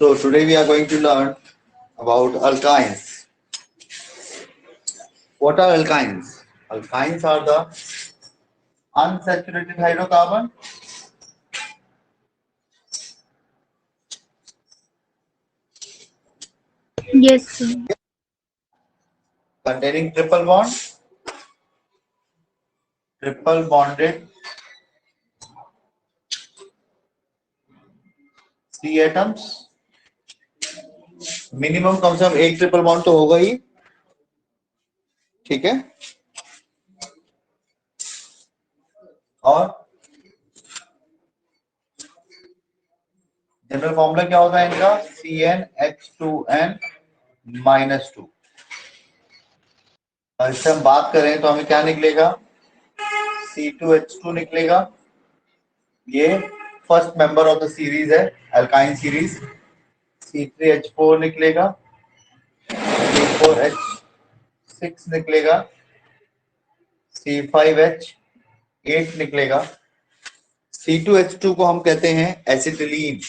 So today we are going to learn about alkynes. What are alkynes? Alkynes are the unsaturated hydrocarbon Yes, sir. containing triple bonded C atoms. Minimum कम से कम एक triple bond तो होगा ही, ठीक है। और जनरल फॉर्मूला क्या होता है इनका? CnH2n-2। इससे हम बात करें तो हमें क्या निकलेगा? C2H2 निकलेगा। ये first member of the series है, अल्काइन सीरीज। C3H4 निकलेगा, C4H6 निकलेगा, C5H8 निकलेगा। C2H2 को हम कहते हैं एसिटिलीन,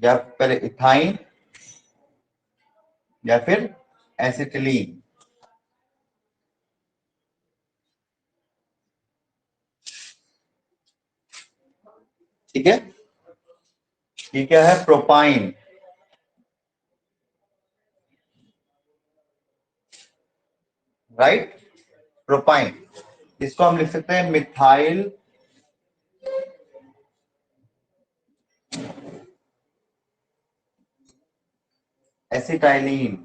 या फिर इथाइन, या फिर एसिटिलीन। ठीक है। ये क्या है? प्रोपाइन। Right, propyne. इसको हम लिख सकते हैं मिथाइल एसिटाइलिन।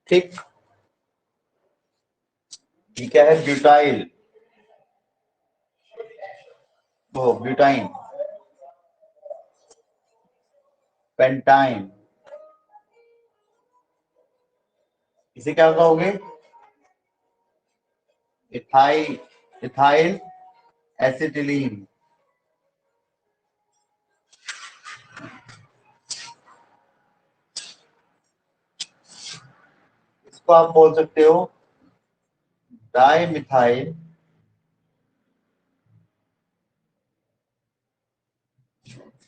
ठीक। ये क्या है? ब्यूटाइल, वो ब्यूटाइन। पेंटाइन, इसे क्या कहोगे? Ethyl acetylene. इसको आप बोल सकते हो डाई मिथाइल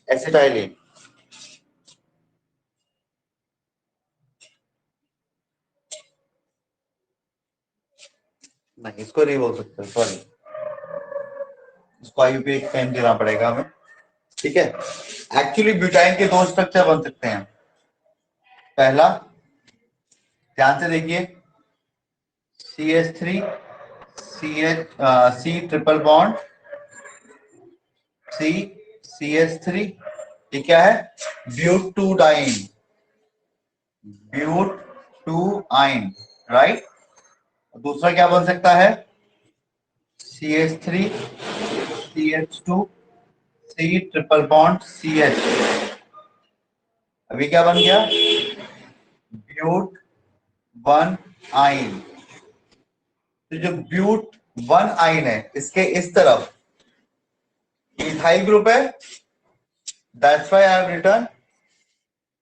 एसिटाइलिन। नहीं, इसको नहीं बोल सकते, सॉरी। इसको आईयूपी एक पेन देना पड़ेगा हमें, ठीक है। एक्चुअली ब्यूटाइन के दो स्ट्रक्चर बन सकते हैं। पहला, ध्यान से देखिए, CH3 C triple bond C CH3, ये क्या है? ब्यूटूडाइन, ब्यूटूआइन, राइट। दूसरा क्या बन सकता है? CH3 CH2 C triple bond CH। अभी क्या बन गया? ब्यूट वन आइन। तो जो ब्यूट वन आइन है, इसके इस तरफ इथाइल ग्रुप है, that's why I have written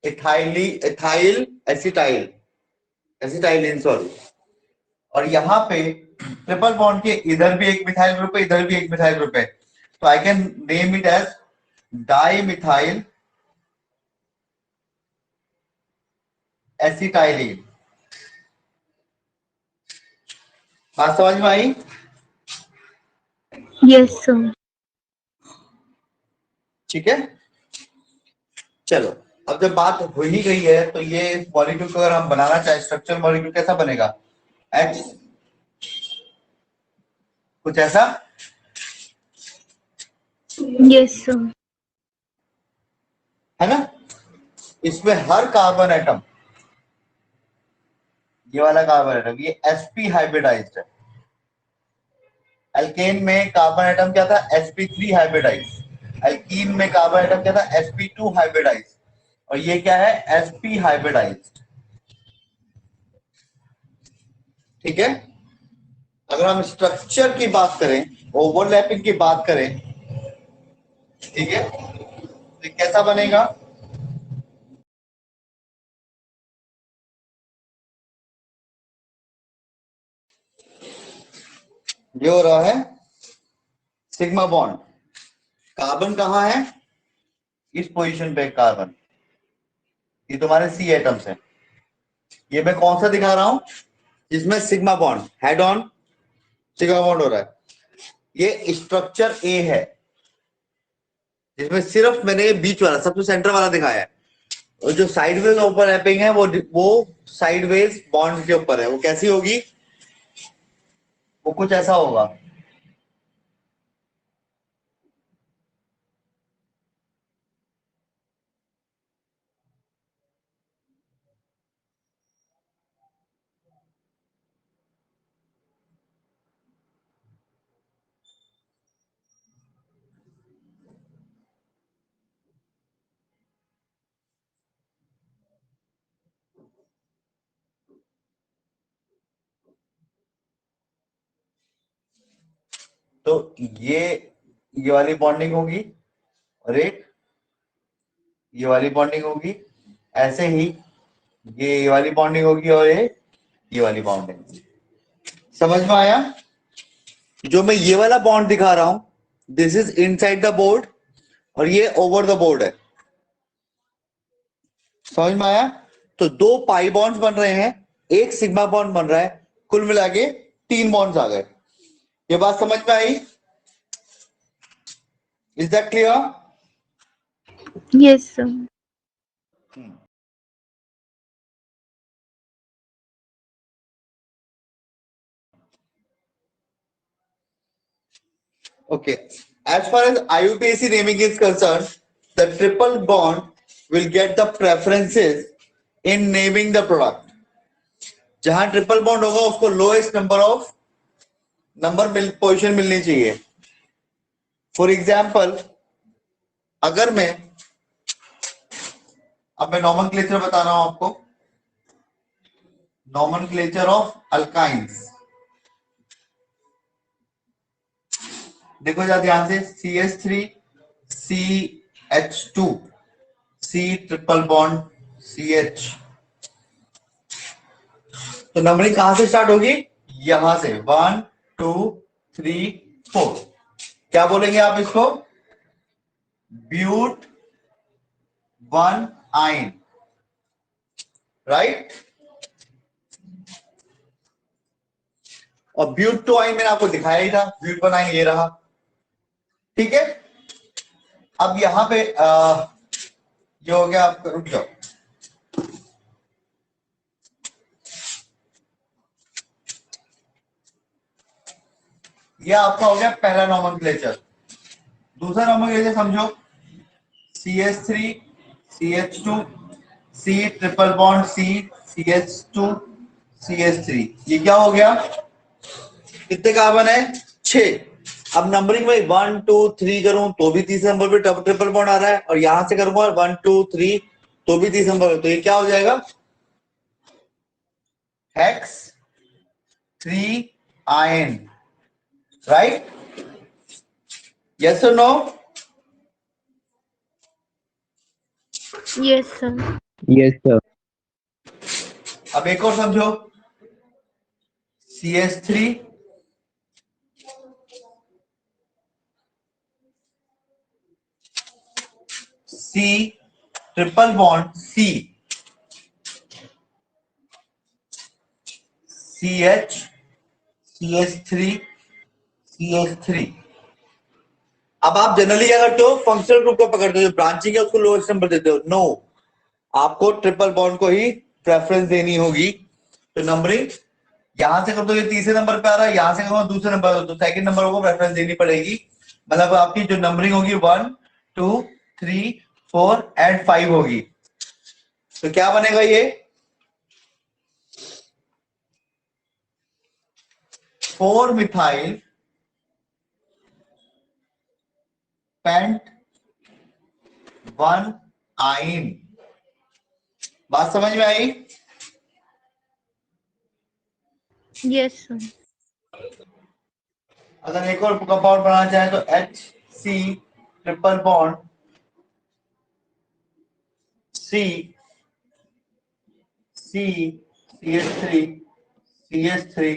ethyl acetylene, sorry. और यहाँ पे ट्रिपल बॉन्ड के इधर भी एक मिथाइल ग्रुप है, इधर भी एक मिथाइल ग्रुप है, तो I can name it as dimethyl acetylene. बात समझ में आई? Yes, sir. ठीक है, चलो। अब जब बात हो ही गई है, तो ये मॉलिक्यूल को अगर हम बनाना चाहे, स्ट्रक्चर मॉलिक्यूल कैसा बनेगा? H, कुछ ऐसा। Yes, sir. है ना? इसमें हर कार्बन एटम, ये वाला कार्बन एटम, ये sp हाइब्रिडाइज्ड है। एल्केन में कार्बन एटम क्या था? sp3 hybridized. एल्कीन में कार्बन एटम क्या था? sp2 hybridized. और ये क्या है? sp hybridized. ठीक है। अगर हम स्ट्रक्चर की बात करें, ओवरलैपिंग की बात करें, ठीक है, तो कैसा बनेगा? ये हो रहा है सिग्मा बॉन्ड। कार्बन कहां है? इस पोजीशन पे कार्बन, ये तुम्हारे सी एटम्स है। ये मैं कौन सा दिखा रहा हूं, जिसमें sigma bond head on sigma bond हो रहा है। ये स्ट्रक्चर ए है, जिसमें सिर्फ मैंने बीच वाला सबसे सेंटर वाला दिखाया है, और जो साइडवेज ओवरलैपिंग है वो साइडवेज बॉन्ड के ऊपर है। वो कैसी होगी, वो कुछ ऐसा होगा। तो ये वाली बॉन्डिंग होगी, और एक ये वाली बॉन्डिंग होगी। ऐसे ही ये वाली बॉन्डिंग होगी, और ये वाली बॉन्डिंग। समझ में आया? जो मैं ये वाला बॉन्ड दिखा रहा हूं, this is inside the board, और ये ओवर द बोर्ड है। समझ में आया? तो दो पाई बॉन्ड्स बन रहे हैं, एक सिग्मा बॉन्ड बन रहा है, कुल मिला के 3 बॉन्ड्स आ गए। ये बात समझ में आई? Is that clear? Yes, sir. Okay. As far as IUPAC naming is concerned, the triple bond will get the preferences in naming the product. जहां ट्रिपल बॉन्ड होगा उसको लोएस्ट नंबर पोजीशन मिलनी चाहिए। फॉर एग्जाम्पल, अगर अब मैं nomenclature बता रहा हूं आपको, नॉमेनक्लेचर ऑफ अल्काइंस। देखो जरा ध्यान से, CH3 CH2 C triple bond CH। तो नंबरिंग कहां से स्टार्ट होगी, यहां से 1 2 3 4। क्या बोलेंगे आप इसको, ब्यूट 1 आइन, राइट। और ब्यूट 2 आइन मैंने आपको दिखाया ही था, ब्यूट 1 आइन ये रहा, ठीक है। अब यहां पे ये हो गया आपका, रुक जाओ, ये आपका हो गया पहला नॉमेनक्लेचर। दूसरा नॉमेनक्लेचर समझो, CH3 CH2 C triple bond C CH2 CH3। ये क्या हो गया, कितने कार्बन है, 6। अब नंबरिंग में 1 2 3 करूं तो भी तीसरे नंबर पे ट्रिपल बॉन्ड आ रहा है, और यहां से करूंगा 1 2 3 तो भी तीसरे नंबर पे, तो ये क्या हो जाएगा, हेक्स 3 आयन, राइट। यस और no? Yes, sir. Yes, sir. अब एक और समझो, CH3 C triple bond C CH CH3 CH3। अब आप जनरली क्या करते हो, फंक्शनल ग्रुप को पकड़ते हो, जो ब्रांचिंग है उसको लोएस्ट नंबर देते हो। नो, आपको ट्रिपल बॉन्ड को ही प्रेफरेंस देनी होगी। तो नंबरिंग यहां से कर दो, ये तीसरे नंबर पे आ रहा है, यहां से करो दूसरे नंबर, तो सेकंड नंबर को प्रेफरेंस देनी पड़ेगी। मतलब आपकी जो नंबरिंग होगी 1 2 3 4 एंड 5 होगी। तो क्या बनेगा, ये 4 मिथाइल पेंट 1 आइन। बात समझ में आई? Yes, sir. अगर एक और कंपाउंड बनाना चाहे तो HC triple bond C C CH3 CH3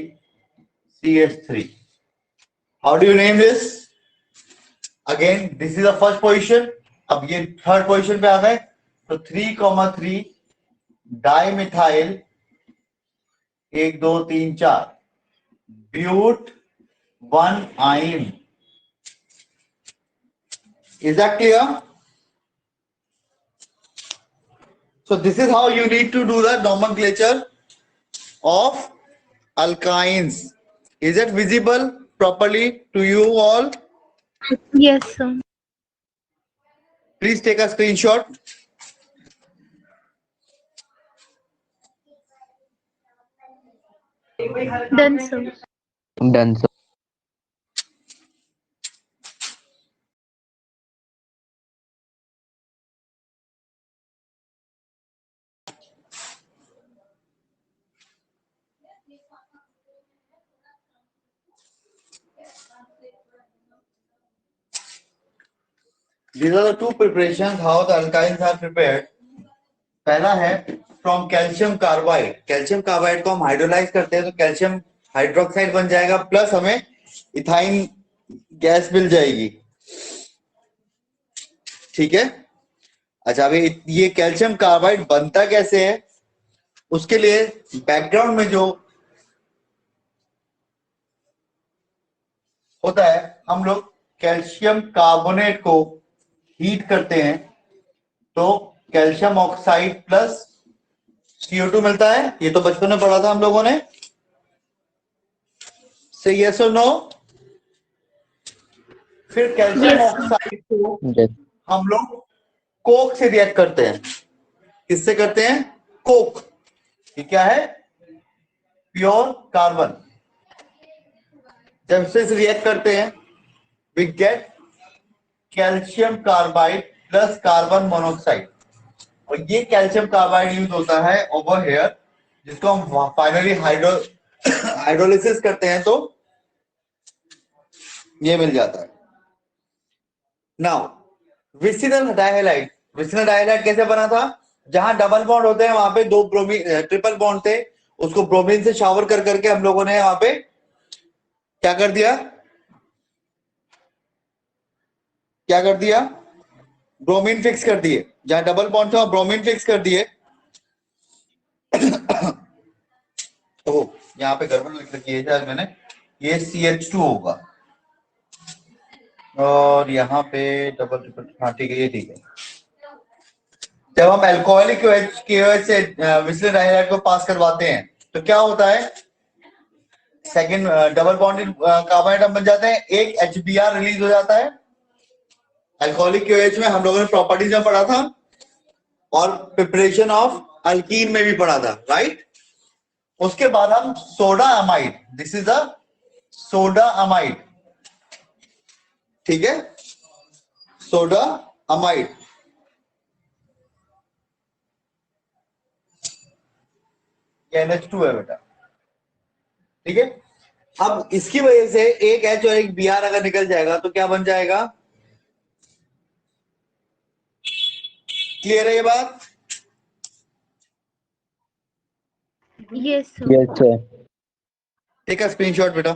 CH3। How do you name this? Again, this is the first position. अब ये थर्ड पोजीशन पे आ गए, तो 3,3 डाई मिथाइल 1 2 3 4 ब्यूट 1 आइन. Is that clear? So this is how you need to do the nomenclature of alkynes. Is it visible properly to you all? Yes, sir. Please take a screenshot. Done, sir. Done, sir. These are the two preparations how the alkynes are prepared. पहला है from calcium carbide. Calcium carbide को हम hydrolyse करते हैं तो calcium hydroxide बन जाएगा, plus हमें इथाइन गैस मिल जाएगी. ठीक है. अच्छा, अभी ये कैल्शियम कार्बाइड बनता कैसे है, उसके लिए बैकग्राउंड में जो होता है, हम लोग कैल्शियम कार्बोनेट को हीट करते हैं तो कैल्शियम ऑक्साइड प्लस CO2 मिलता है. ये तो बचपन में पढ़ा था हम लोगों ने. से यस और नो. फिर कैल्शियम Yes. ऑक्साइड को Yes. हम लोग कोक से रिएक्ट करते हैं. किससे करते हैं? कोक. ये क्या है? Pure carbon. जब से रिएक्ट करते हैं we get calcium carbide plus carbon monoxide. और ये कैल्शियम कार्बाइड यूज होता है ओवर हेयर, जिसको हम फाइनली हाइड्रोलिसिस करते हैं तो ये मिल जाता है. Now vicinal dihalide. Vicinal dihalide कैसे बना था? जहां डबल बॉन्ड होते हैं वहां पे दो ब्रोमीन ट्रिपल बॉन्ड थे, उसको ब्रोमीन से शावर कर करके हम लोगों ने वहां पे क्या कर दिया? क्या कर दिया? ब्रोमीन फिक्स कर दिए. जहां डबल बॉन्ड था ब्रोमीन फिक्स कर दिए. ओह, यहाँ पे गड़बड़ लिख रखी है शायद मैंने. ये CH2 होगा और यहाँ पे डबल ट्रिपल. हाँ ठीक है, ये ठीक है. जब हम अल्कोहलिक KOH से विसिनल डाइहैलाइड को पास करवाते हैं तो क्या होता है? Second double bonded carbon atom बन जाते हैं, एक HBr रिलीज हो जाता है. अल्कोहलिक KOH में हम लोगों ने प्रॉपर्टीज में पढ़ा था और प्रिपरेशन ऑफ अल्कीन में भी पढ़ा था, राइट? उसके बाद हम soda amide. This is a soda amide. ठीक है, सोडा अमाइड. NH2 है बेटा. ठीक है. अब इसकी वजह से एक H और एक Br अगर निकल जाएगा तो क्या बन जाएगा? क्लियर है ये बात? Yes, sir. Yes, sir. Take a screenshot बेटा.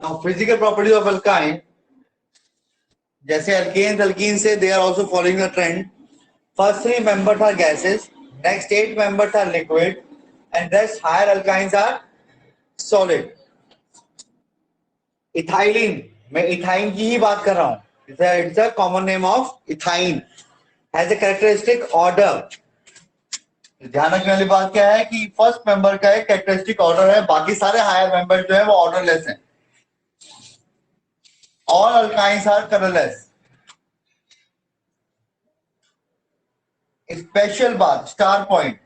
Now physical properties of alkyne. जैसे अल्केन्स अल्कीन से they are also following the trend. First 3 members are gases, next 8 members are liquid and rest higher alkynes are solid. Ethylene, मैं ethyne की ही बात कर रहा हूं. It's a common name of ethyne. Has a characteristic odour. ध्यान रखने वाली बात क्या है कि फर्स्ट मेंबर का एक कैरेक्टरिस्टिक ऑर्डर है, बाकी सारे हायर मेंबर जो है वो ऑर्डरलेस हैं. All alkynes are colorless. Special बात, star point,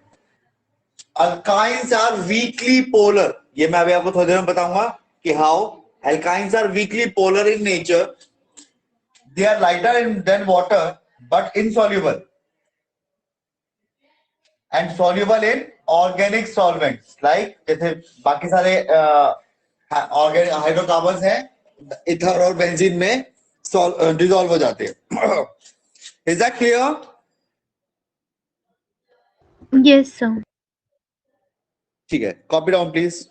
alkynes are weakly polar. ये मैं अभी आपको थोड़ी देर में बताऊंगा कि how alkynes are weakly polar in nature. They are lighter than water but insoluble and soluble in organic solvents. Like जैसे बाकी सारे ऑर्गेनिक हाइड्रोकार्बन्स हैं, इथर और बेंजीन में डिसॉल्व हो जाते हैं. Is that clear? Yes, sir. ठीक है, कॉपी डाउन प्लीज।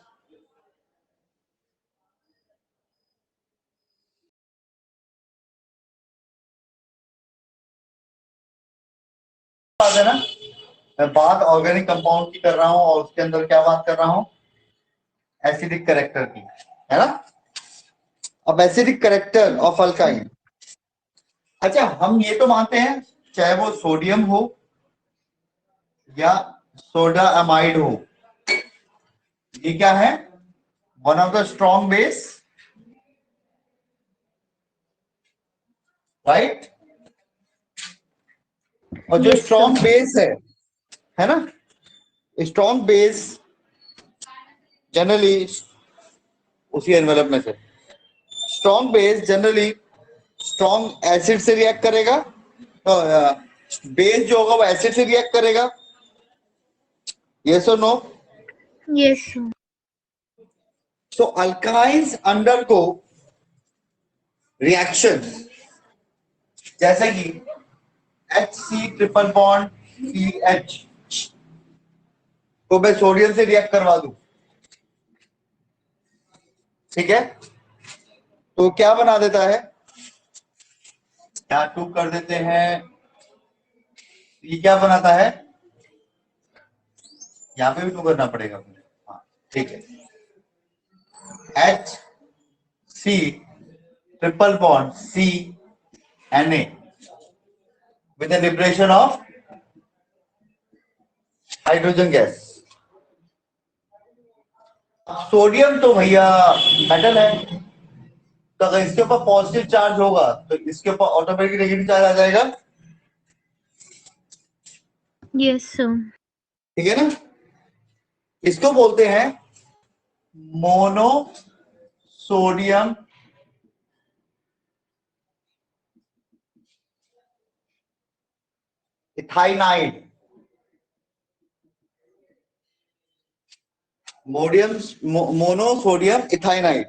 बात है ना, मैं बात ऑर्गेनिक कंपाउंड की कर रहा हूं और उसके अंदर क्या बात कर रहा हूं, एसिडिक करेक्टर की, है ना। अब एसिडिक करेक्टर ऑफ अल्काइन, अच्छा हम ये तो मानते हैं चाहे वो सोडियम हो या सोडा अमाइड हो, ये क्या है, one of the strong base, right. और जो Yes, sir. स्ट्रॉन्ग बेस है ना, स्ट्रॉन्ग बेस जनरली उसी एनवेलप में से, strong base generally strong acid से रिएक्ट करेगा, बेस जो होगा वो एसिड से रिएक्ट करेगा, यस और नो। Yes, sir. सो अल्काइंस अंडर को रिएक्शन जैसे कि HC ट्रिपल बॉन्ड CH को मैं सोडियम से रिएक्ट करवा दूं, ठीक है, तो क्या बना देता है, क्या टू कर देते हैं, ये क्या बनाता है, यहां पे भी टू करना पड़ेगा मुझे, हाँ ठीक है, HC triple bond CNA with the liberation of hydrogen gas. Sodium तो भैया मेटल है, तो अगर इसके ऊपर पॉजिटिव चार्ज होगा तो इसके ऊपर ऑटोमेटिक नेगेटिव चार्ज आ जाएगा, Yes, sir. ठीक है ना। इसको बोलते हैं मोनो सोडियम इथाइनाइड, मोनो सोडियम इथाइनाइड।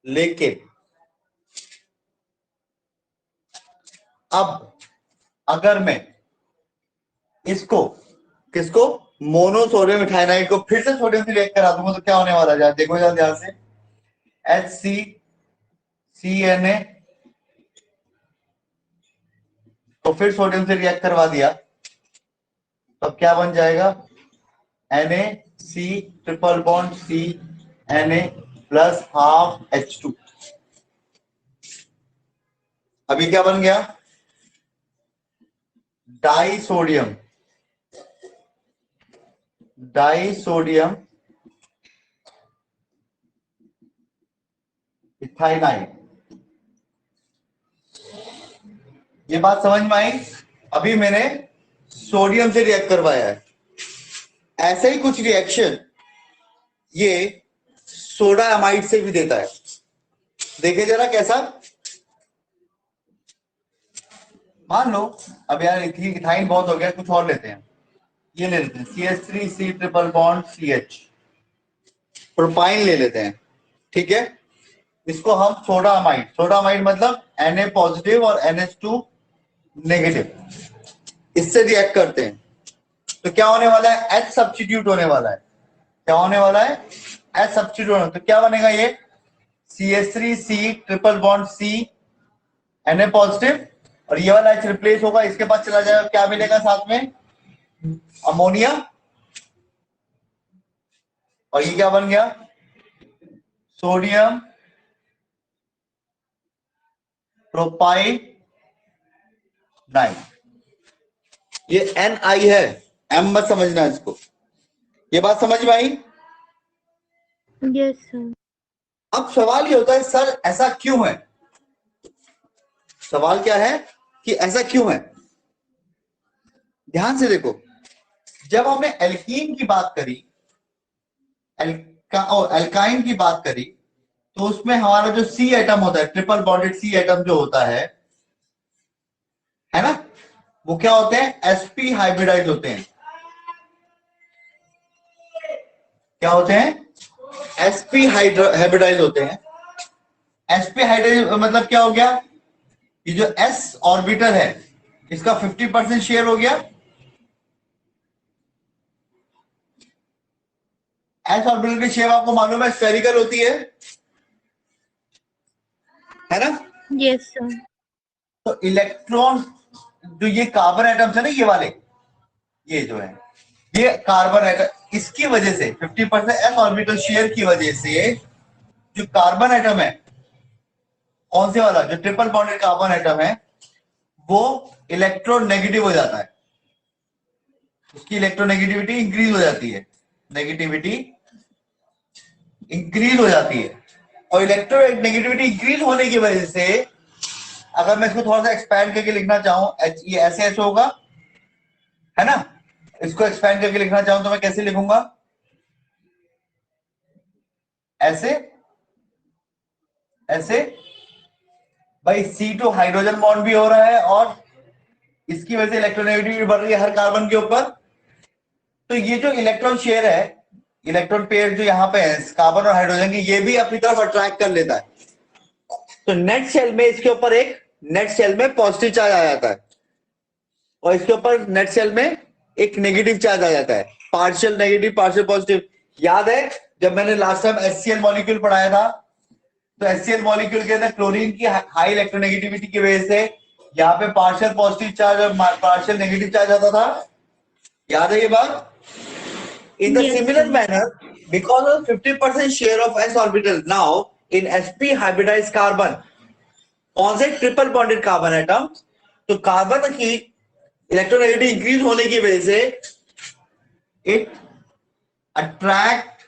लेकिन अब अगर मैं इसको किसको, मोनो सोडियम इथाइनाइड को फिर से सोडियम से रिएक्ट करा दूंगा तो क्या होने वाला है, देखो जरा ध्यान से, HCCNA तो फिर सोडियम से रिएक्ट करवा दिया, तो अब क्या बन जाएगा, NaC triple bond CNA plus half H2। अभी क्या बन गया, डाई सोडियम इथाइनाइड। ये बात समझ में आई, अभी मैंने सोडियम से रिएक्ट करवाया है, ऐसे ही कुछ रिएक्शन ये सोडा अमाइड से भी देता है, देखिए जरा कैसा। मान लो अब यार इथाइन बहुत हो गया, कुछ और लेते हैं, ये ले लेते हैं CH3C triple bond CH, propyne ले लेते हैं, ठीक है, इसको हम सोडा अमाइड मतलब Na पॉजिटिव और NH2 नेगेटिव, इससे रिएक्ट करते हैं, तो क्या होने वाला है, H सब्स्टिट्यूट होने वाला है, क्या होने वाला है, H सब्स्टिट्यूट होने, तो क्या बनेगा ये CH3C triple bond C Na positive, और ये वाला H रिप्लेस होगा, इसके पास चला जाएगा, क्या मिलेगा साथ में, अमोनिया, और ये क्या बन गया, सोडियम प्रोपाइनाइड, ये Ni है, M मत समझना इसको, ये बात समझ में आई। Yes, sir. अब सवाल ये होता है सर ऐसा क्यों है, सवाल क्या है कि ऐसा क्यों है, ध्यान से देखो, जब हमने एल्कीन की बात करी, एल्काइन की बात करी, तो उसमें हमारा जो C एटम होता है, ट्रिपल बॉन्डेड C एटम जो होता है ना, वो क्या होते हैं, sp हाइब्रिडाइज होते हैं, क्या होते हैं, sp हाइब्रिडाइज होते हैं। sp हाइब्रिडाइज मतलब क्या हो गया, ये जो s ऑर्बिटल है इसका 50% शेयर हो गया। s ऑर्बिटल की शेप आपको मालूम है स्फेरिकल होती है ना? Yes, sir. तो इलेक्ट्रॉन जो ये कार्बन एटम्स है ना, ये वाले, ये जो है ये कार्बन एटम, इसकी वजह से 50% s ऑर्बिटल शेयर की वजह से जो कार्बन एटम है, कौन से वाला, जो ट्रिपल बॉन्डेड कार्बन एटम है, वो इलेक्ट्रोनेगेटिव हो जाता है, उसकी इलेक्ट्रोनेगेटिविटी इंक्रीज हो जाती है, नेगेटिविटी इंक्रीज हो जाती है। और इलेक्ट्रोनेगेटिविटी इंक्रीज होने की वजह से अगर मैं इसको थोड़ा सा एक्सपैंड करके लिखना चाहूं, ये ऐसे ऐसे होगा, है ना? इसको एक्सपैंड करके लिखना चाहूं तो मैं कैसे लिखूंगा? ऐसे, ऐसे। भाई C2 हाइड्रोजन बॉन्ड भी हो रहा है और इसकी वजह से इलेक्ट्रोनेगेटिविटी बढ़ रही है हर कार्बन के ऊपर। तो ये जो इलेक्ट्रॉन शेयर है, इलेक्ट्रॉन पेयर जो यहाँ पे है कार्बन और हाइड्रोजन की, ये भी अपनी तरफ अट्रैक्ट कर लेता है। तो नेट शेल में इसके ऊपर एक, नेट शेल में पॉजिटिव चार्ज आ जाता है और इसके ऊपर नेट शेल में एक नेगेटिव चार्ज आ जाता है, पार्शियल नेगेटिव पार्शियल पॉजिटिव। याद है जब मैंने लास्ट टाइम HCl मॉलिक्यूल पढ़ाया था, तो HCl मॉलिक्यूल के अंदर क्लोरीन की हाई इलेक्ट्रोनेगेटिविटी की वजह से यहाँ पे पार्शियल पॉजिटिव चार्ज और पार्शियल नेगेटिव चार्ज आता था। याद है ये बात? In the Yes, similar sir. manner, because of 50% share of s orbital now in sp hybridized carbon, कौन से ट्रिपल बॉन्डेड कार्बन एटम, तो कार्बन की इलेक्ट्रोनेगेटिविटी इंक्रीज होने की वजह से it attract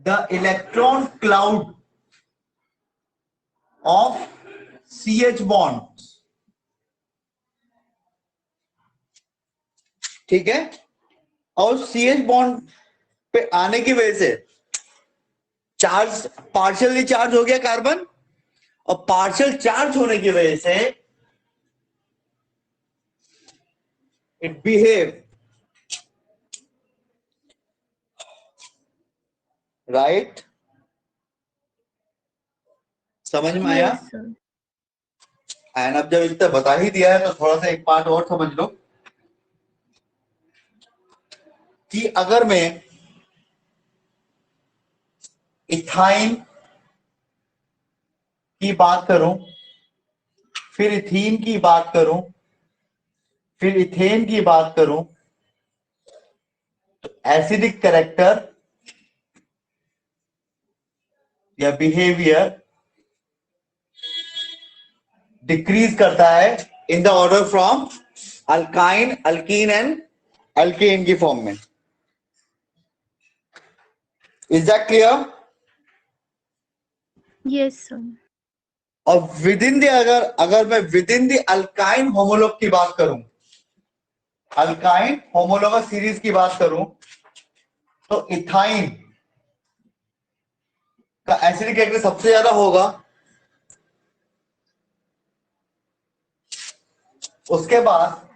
the electron cloud of CH bond. ठीक है? और CH बॉन्ड पे आने की वजह से चार्ज, पार्शियली चार्ज हो गया कार्बन, और पार्शियल चार्ज होने की वजह से इट बिहेव राइट। समझ में आया? Yes, sir. एंड अब जब इतना बता ही दिया है तो थोड़ा सा एक पार्ट और समझ लो कि अगर मैं इथाइन की बात करूं, फिर इथीन की बात करूं, फिर इथेन की बात करूं, तो एसिडिक कैरेक्टर या बिहेवियर डिक्रीज करता है in the order from alkyne, alkyne and alkane की फॉर्म में। Is that clear? Yes, sir. और विद इन द, अगर मैं with in the alkyne homologue की बात करूं, अल्काइन होमोलॉगस सीरीज की बात करूं, तो इथाइन का एसिडिक कैरेक्टर सबसे ज्यादा होगा, उसके बाद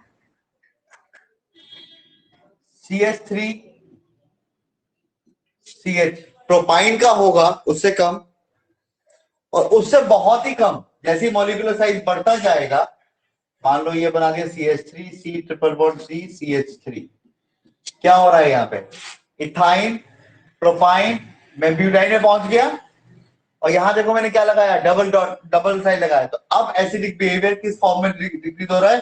CH3 CH, प्रोपाइन का होगा उससे कम, और उससे बहुत ही कम जैसे मॉलिक्यूलर साइज बढ़ता जाएगा, मान लो ये बना दिया CH3 C triple bond C CH3, क्या हो रहा है यहाँ पे? इथाइन, प्रोपाइन, मैं ब्यूटाइन में पहुंच गया, और यहां देखो मैंने क्या लगाया, डबल डॉट, डबल साइड लगाया। तो अब एसिडिक बिहेवियर किस फॉर्म में डिक्रीज हो रहा है?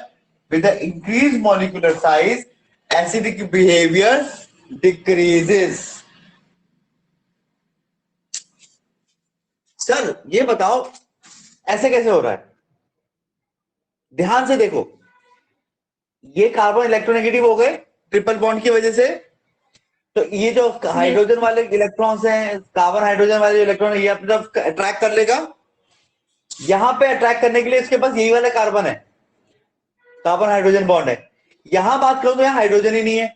With the increase molecular size acidic behaviour decreases. Sir ये बताओ ऐसे कैसे हो रहा है? ध्यान से देखो, ये कार्बन इलेक्ट्रोनेगेटिव हो गए ट्रिपल बॉन्ड की वजह से, तो ये जो हाइड्रोजन वाले इलेक्ट्रॉन्स हैं, कार्बन हाइड्रोजन वाले इलेक्ट्रॉन, ये अपनी तरफ अट्रैक्ट कर लेगा। यहां पे अट्रैक्ट करने के लिए इसके पास यही वाला कार्बन है, कार्बन हाइड्रोजन बॉन्ड है। यहां बात करूं तो यहां हाइड्रोजन ही नहीं है,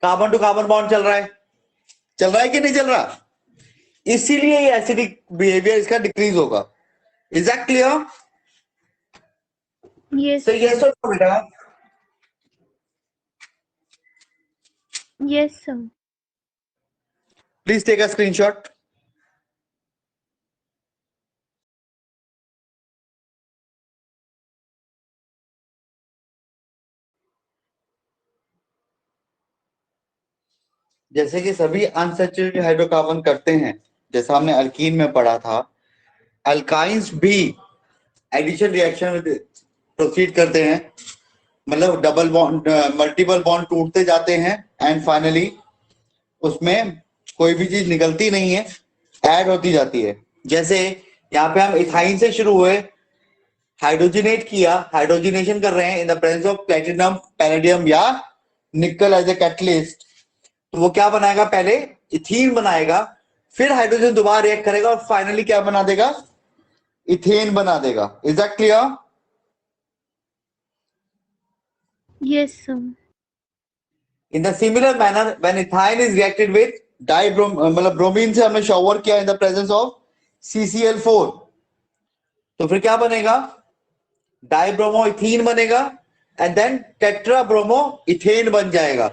कार्बन टू कार्बन बॉन्ड चल रहा है, चल रहा है कि नहीं चल रहा? इसीलिए ये एसिडिक बिहेवियर इसका डिक्रीज होगा। Is that clear? Yes, तो ये sir. तो बेटा, Yes, sir. Please take a screenshot. जैसे कि सभी अनसैचुरेटेड हाइड्रोकार्बन करते हैं, जैसा हमने अल्कीन में पढ़ा था, अल्काइंस भी एडिशन रिएक्शन में प्रोसीड करते हैं, मतलब डबल बॉन्ड मल्टीपल बॉन्ड टूटते जाते हैं एंड फाइनली उसमें कोई भी चीज निकलती नहीं है, ऐड होती जाती है। जैसे यहाँ पे हम इथाइन से शुरू हुए, हाइड्रोजनेट किया, हाइड्रोजनेशन कर रहे हैं in the presence of platinum, palladium या निकल एज ए कैटलिस्ट, तो वो क्या बनाएगा, पहले इथीन बनाएगा, फिर हाइड्रोजन दोबारा रिएक्ट करेगा और फाइनली क्या बना देगा, इथेन बना देगा। Is that clear? Yes, sir. In the similar manner, when ethyne is reacted with मतलब ब्रोमीन से हमने शॉवर किया in the presence of CCl4, तो फिर क्या बनेगा, डाइब्रोमो इथीन बनेगा and then tetra bromo ethane बन जाएगा।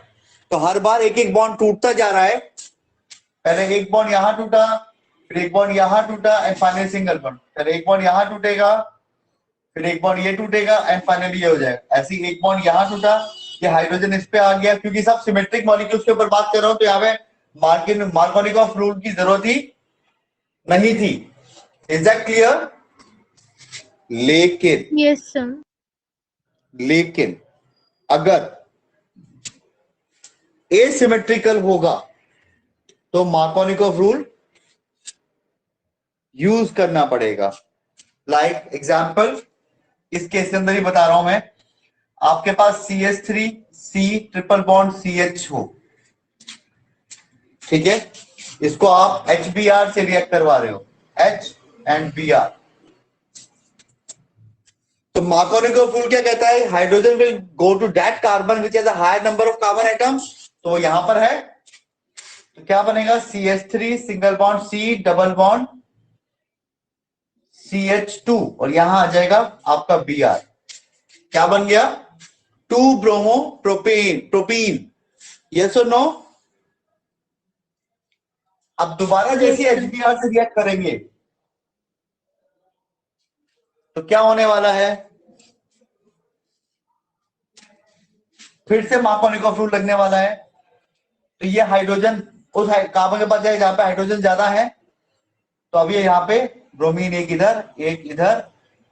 तो हर बार एक एक बॉन्ड टूटता जा रहा है, पहले एक बॉन्ड यहां टूटा, फिर एक बॉन्ड यहां टूटा एंड फाइनली सिंगल बॉन्ड, फिर एक बॉन्ड यहां टूटेगा, फिर एक बॉन्ड ये टूटेगा एंड फाइनली ये हो जाएगा। ऐसे ही एक बॉन्ड यहां टूटा, ये हाइड्रोजन इस पे आ गया, क्योंकि सब सिमेट्रिक मॉलिक्यूल्स के ऊपर बात कर रहा हूं तो यहाँ पे मार्कोनिकॉफ रूल की जरूरत ही नहीं थी। Is that clear? लेकिन Yes, sir. लेकिन अगर एसिमेट्रिकल होगा तो मार्कोनिकॉफ रूल यूज करना पड़ेगा। लाइक एग्जांपल इस केस के अंदर ही बता रहा हूं मैं, आपके पास CH3 C triple bond CH हो, ठीक है, इसको आप HBr से रिएक्ट करवा रहे हो, H एंड Br, तो मार्कोनिकॉफ रूल क्या कहता है, hydrogen will go to that carbon which has a higher number of carbon atoms, तो वो यहां पर है, तो क्या बनेगा, CH3 single bond C double bond CH2 और यहां आ जाएगा आपका Br, क्या बन गया, 2 ब्रोमो प्रोपीन। यस और नो? अब दोबारा जैसे Yes, sir. HBr से रिएक्ट करेंगे तो क्या होने वाला है, फिर से मार्कोनिकॉफ रूल लगने वाला है, तो ये हाइड्रोजन उस कार्बन के पास जाएगा जहां पे हाइड्रोजन ज्यादा है, तो अभी यहाँ पे ब्रोमीन एक इधर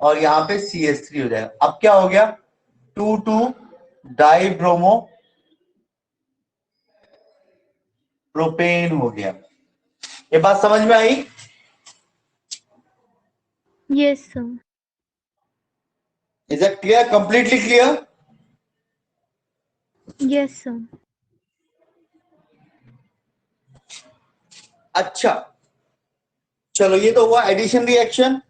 और यहाँ पे CH3 हो जाएगा। अब क्या हो गया, 2 डाई ब्रोमो प्रोपेन हो गया। ये बात समझ में आई? Yes, sir. Is it clear, completely clear? Yes, sir. अच्छा, चलो ये तो हुआ एडिशन रिएक्शन।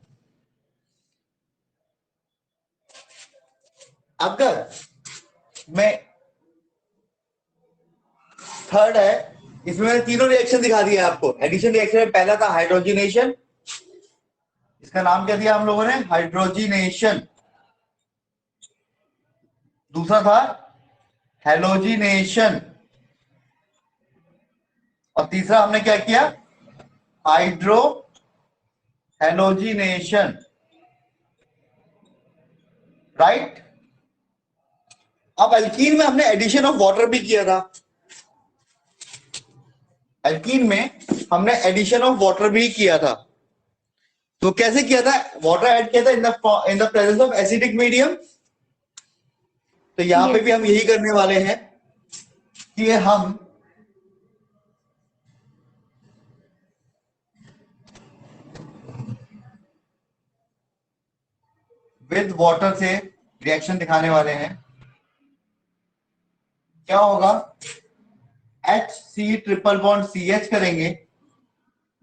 अगर मैं थर्ड है, इसमें मैंने तीनों रिएक्शन दिखा दिया आपको। एडिशन रिएक्शन में पहला था हाइड्रोजिनेशन, इसका नाम क्या दिया हम लोगों ने, हाइड्रोजिनेशन। दूसरा था हेलोजिनेशन और तीसरा हमने क्या किया, हाइड्रो हेलोजिनेशन, राइट। अब अल्कीन में हमने एडिशन ऑफ वाटर भी किया था, अल्कीन में हमने एडिशन ऑफ वाटर भी किया था। तो कैसे किया था, वाटर ऐड किया था in the presence of acidic medium. तो यहां पे Yes. भी हम यही करने वाले हैं कि हम विद वाटर से रिएक्शन दिखाने वाले हैं। क्या होगा, HC ट्रिपल बॉन्ड CH करेंगे,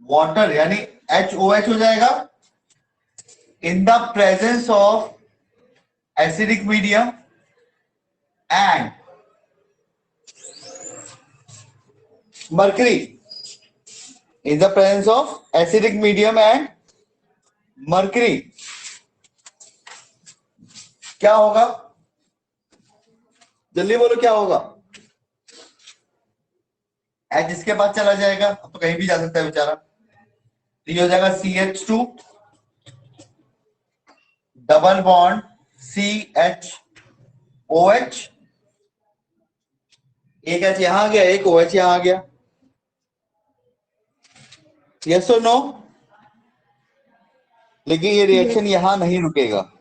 वाटर यानी HOH हो जाएगा in the presence of acidic medium and mercury, in the presence of acidic medium and mercury. क्या होगा, जल्दी बोलो क्या होगा, H इसके पास चला जाएगा, अब तो कहीं भी जा सकता है बेचारा, तो ये हो जाएगा CH2 डबल बॉन्ड CHOH, एक H यहां आ गया, एक OH यहां आ गया, यस और नो? लेकिन ये रिएक्शन Yes. यहां नहीं रुकेगा,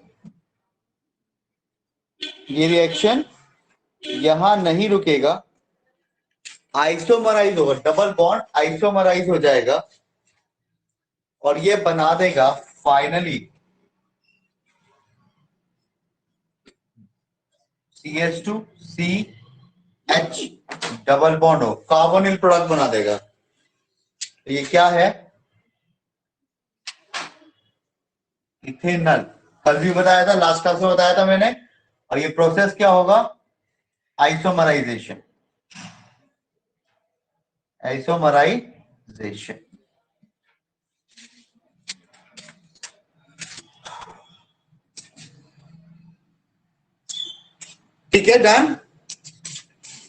ये रिएक्शन यहां नहीं रुकेगा, आइसोमराइज होगा, डबल बॉन्ड आइसोमराइज हो जाएगा और ये बना देगा finally CH2 CH double bond हो, कार्बोनिल प्रोडक्ट बना देगा। तो ये क्या है? इथेनॉल। कल भी बताया था, लास्ट क्लास में बताया था मैंने। और ये प्रोसेस क्या होगा? आइसोमराइजेशन। आइसोमराइजेशन। ठीक है, डन।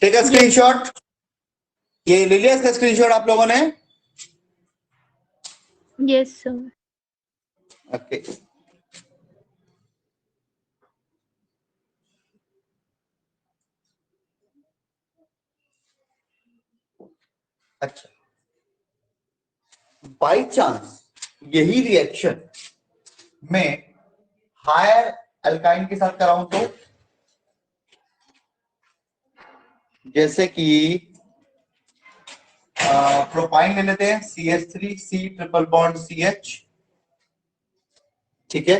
Take a screenshot. ये ले लिया इसका स्क्रीनशॉट आप लोगों ने? Yes, sir. ओके। अच्छा, बाई चांस यही रिएक्शन में हायर अल्काइन के साथ कराऊं तो, जैसे कि प्रोपाइन ले लेते हैं, CH3 C triple bond CH। ठीक है,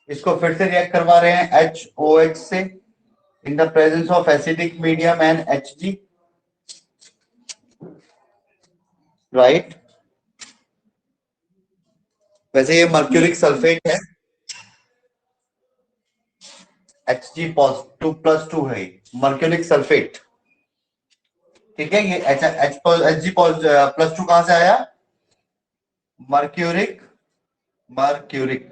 इसको फिर से रिएक्ट करवा रहे हैं HOH से in the presence of acidic medium and Hg, right. वैसे ये मर्क्यूरिक Yes, sir. सल्फेट है, Hg+2 है, मर्क्यूरिक सल्फेट। ठीक है, ये Hg+2 कहां से आया? Mercuric, mercuric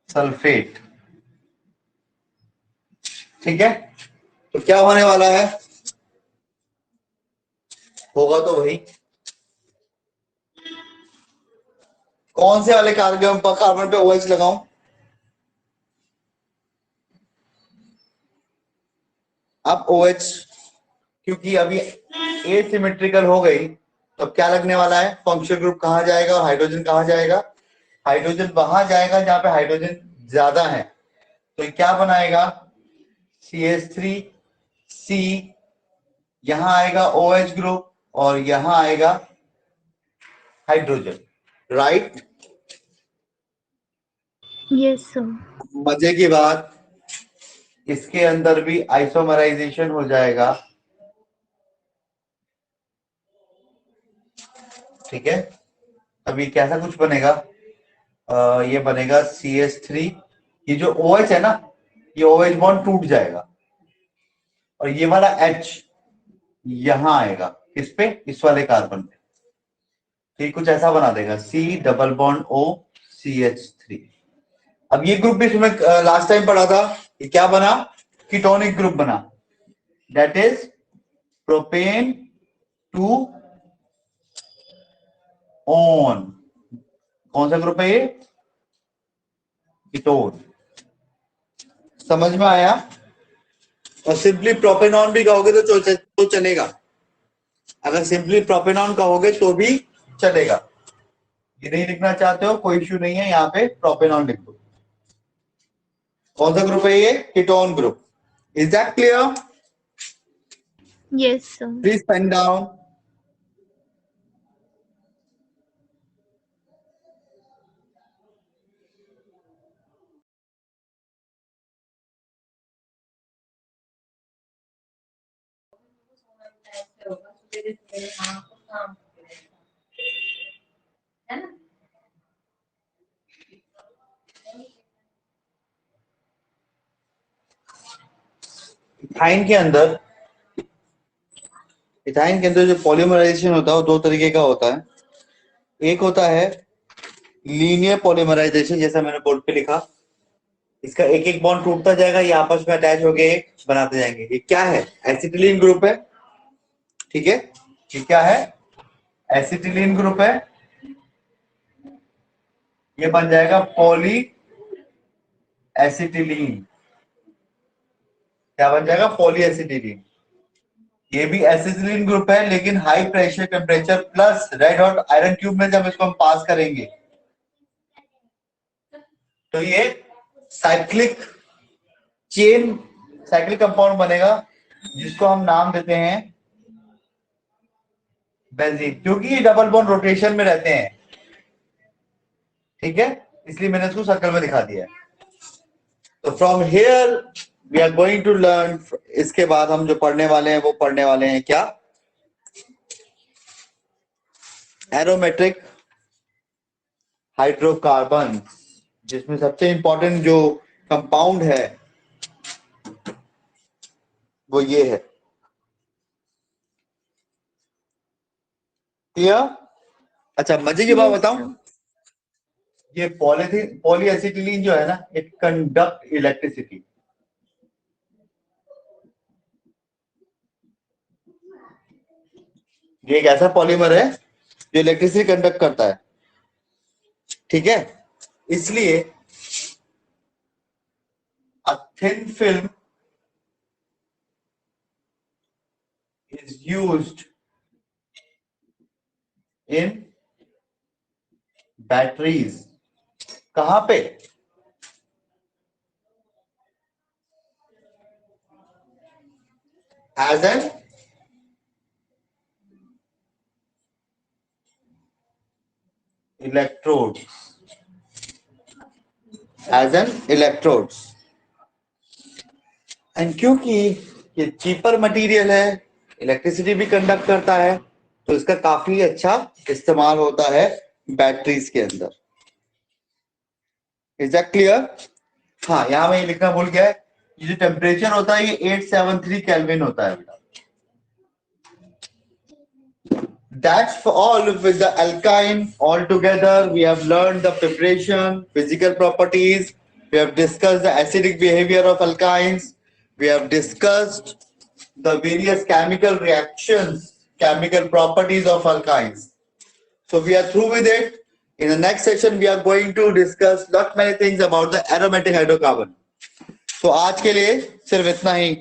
sulphate. ठीक है, तो क्या होने वाला है? होगा तो वही, कौन से वाले कार्बन पे OH लगाऊं? अब OH क्योंकि अभी एसिमेट्रिकल हो गई, तो अब क्या लगने वाला है? फंक्शनल ग्रुप कहां जाएगा और हाइड्रोजन कहां जाएगा? हाइड्रोजन वहां जाएगा जहां पे हाइड्रोजन ज्यादा है। तो ये क्या बनाएगा? CH3C, यहां आएगा OH ग्रुप और यहां आएगा हाइड्रोजन, राइट। Yes, sir. मजे की बात, इसके अंदर भी आइसोमराइजेशन हो जाएगा। ठीक है, अभी कैसा कुछ बनेगा? ये बनेगा CH3, ये जो OH है ना, ये OH बॉन्ड टूट जाएगा और ये वाला H यहां आएगा, किस पे? इस वाले कार्बन पे। ठीक, कुछ ऐसा बना देगा C double bond O CH3। अब ये ग्रुप भी तुम्हें लास्ट टाइम पढ़ा था, ये क्या बना? कीटोनिक ग्रुप बना, that is propane two own. कौन सा ग्रुप है ये? कीटोन। समझ में आया? और सिंपली प्रोपेनॉन भी कहोगे तो चलेगा, अगर सिंपली प्रोपेनॉन कहोगे तो भी चलेगा। ये नहीं लिखना चाहते हो, कोई इश्यू नहीं है, यहाँ पे प्रोपेनॉन लिख दो। कौन सा ग्रुप है ये? Ketone group. Is that clear? Yes, sir. Please pen down. Ethyne के अंदर, इथाइन के अंदर जो पॉलीमराइजेशन होता है वो दो तरीके का होता है। एक होता है लीनियर पॉलीमराइजेशन, जैसा मैंने बोर्ड पे लिखा, इसका एक एक बॉन्ड टूटता जाएगा, ये आपस में अटैच हो गए बनाते जाएंगे। ये क्या है? एसिटिलीन ग्रुप है। ठीक है, ये क्या है? एसिटिलीन ग्रुप है। ये बन जाएगा पॉली एसिटिलीन। क्या बन जाएगा? Poly acetylene. ये भी एसिटिलीन ग्रुप है, लेकिन high pressure temperature plus red hot iron cube में जब इसको हम पास करेंगे तो ये साइक्लिक चेन साइक्लिक कंपाउंड बनेगा, जिसको हम नाम देते हैं बेंजीन, क्योंकि ये डबल बॉन्ड रोटेशन में रहते हैं। ठीक है, इसलिए मैंने इसको सर्कल में दिखा दिया है। तो from here we are going to learn, इसके बाद हम जो पढ़ने वाले हैं वो पढ़ने वाले हैं क्या, एरोमेट्रिक हाइड्रोकार्बन, जिसमें सबसे इंपॉर्टेंट जो कंपाउंड है वो ये है। क्लियर? अच्छा, मजे की बात Yes, बताऊं, sir. ये पॉलीएसिटिलीन जो है ना, इट कंडक्ट इलेक्ट्रिसिटी। ये एक ऐसा पॉलीमर है जो इलेक्ट्रिसिटी कंडक्ट करता है। ठीक है, इसलिए a thin film is used in batteries। कहां पे? as an electrodes, as an electrodes। And क्योंकि ये चीपर मटेरियल है, इलेक्ट्रिसिटी भी कंडक्ट करता है, तो इसका काफी अच्छा इस्तेमाल होता है बैटरीज के अंदर। Is that clear? हाँ, यहां मैं ये लिखना भूल गया है, ये जो टेम्परेचर होता है ये 873 केल्विन होता है बेटा। That's for all with the alkyne. All together, we have learned the preparation, physical properties. We have discussed the acidic behavior of alkynes. We have discussed the various chemical reactions, chemical properties of alkynes. So we are through with it. In the next session, we are going to discuss lot many things about the aromatic hydrocarbon. So आज के लिए सिर्फ इतना ही।